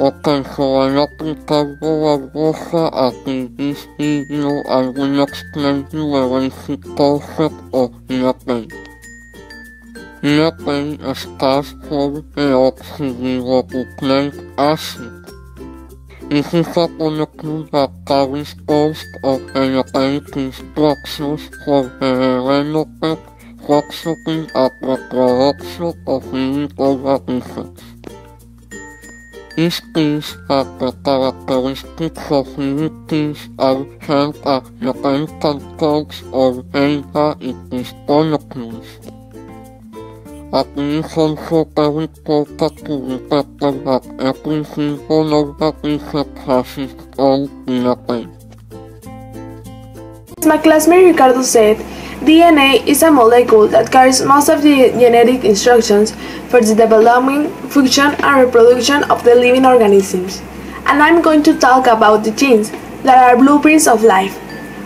occasional aplicable barbosa aquí distinguió alguna explainable esse concept of neoprene. Neoprene starts from deoxyribonucleic acid. This is a molecule that carries most of neoprenic instructions for the development, functioning, and reproduction of living organisms. These things have the characteristics of living things and serve as mechanical codes or data in these molecules. But it is also very important to remember that every single organism has its own DNA. As my classmate Ricardo said, DNA is a molecule that carries most of the genetic instructions for the development, function, and reproduction of the living organisms. And I'm going to talk about the genes that are blueprints of life.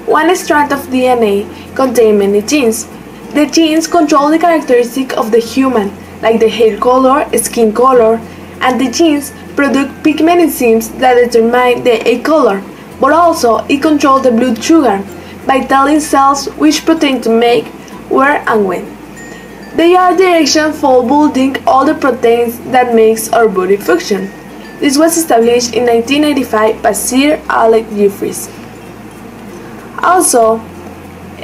One strand of DNA contains many genes. The genes control the characteristics of the human, like the hair color, skin color, and the genes produce pigment enzymes that determine the eye color, but also it controls the blood sugar by telling cells which protein to make, where and when. They are directions for building all the proteins that makes our body function. This was established in 1985 by Sir Alex Jeffreys. Also,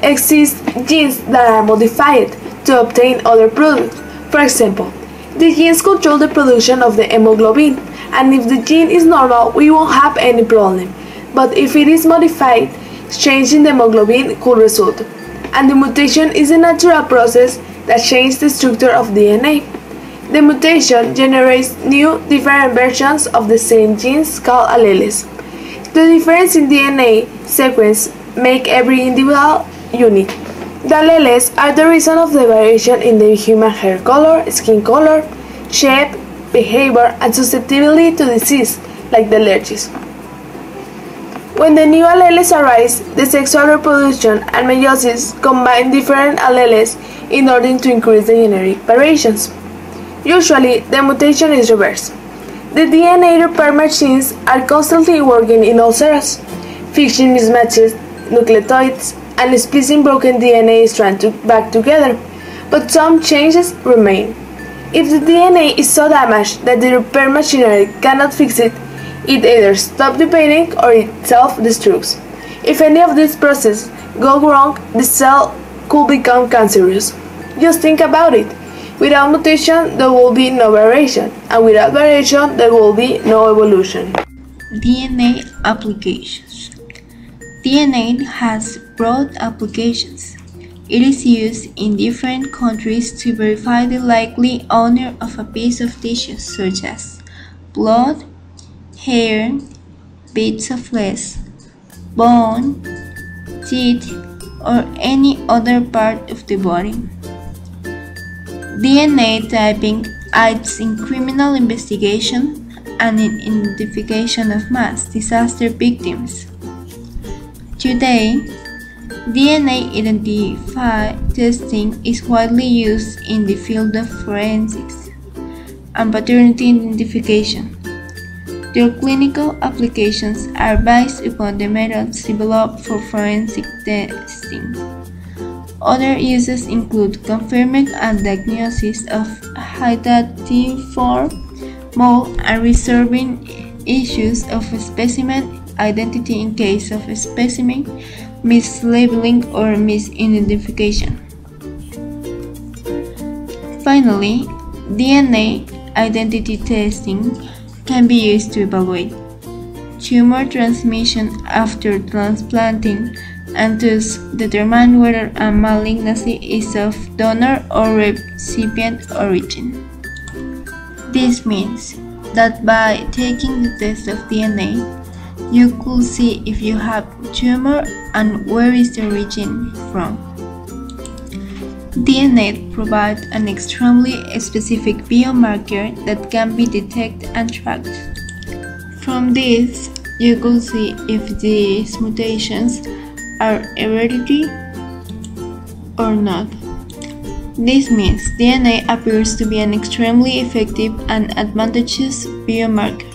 exist genes that are modified to obtain other products. For example, the genes control the production of the hemoglobin, and if the gene is normal, we won't have any problem. But if it is modified, changing the hemoglobin could result. And the mutation is a natural process that changes the structure of DNA. The mutation generates new, different versions of the same genes called alleles. The difference in DNA sequence make every individual unique. The alleles are the reason of the variation in the human hair color, skin color, shape, behavior, and susceptibility to disease, like the allergies. When the new alleles arise, the sexual reproduction and meiosis combine different alleles in order to increase the genetic variations. Usually, the mutation is reversed. The DNA repair machines are constantly working in all cells, fixing mismatches, nucleotides, and splicing broken DNA strands back together, but some changes remain. If the DNA is so damaged that the repair machinery cannot fix it, it either stops repair or it self-destructs. If any of these processes go wrong, the cell could become cancerous. Just think about it. Without mutation, there will be no variation, and without variation, there will be no evolution. DNA applications. DNA has broad applications. It is used in different countries to verify the likely owner of a piece of tissue, such as blood, hair, bits of flesh, bone, teeth, or any other part of the body. DNA typing aids in criminal investigation and in identification of mass disaster victims. Today, DNA identify testing is widely used in the field of forensics and paternity identification. Their clinical applications are based upon the methods developed for forensic testing. Other uses include confirming a diagnosis of identiform mold and resolving issues of specimen identity in case of specimen mislabeling or misidentification. Finally, DNA identity testing can be used to evaluate tumor transmission after transplanting and thus determine whether a malignancy is of donor or recipient origin. This means that by taking the test of DNA, you could see if you have tumor and where is the origin from. DNA provides an extremely specific biomarker that can be detected and tracked. From this, you could see if these mutations are hereditary or not. This means DNA appears to be an extremely effective and advantageous biomarker.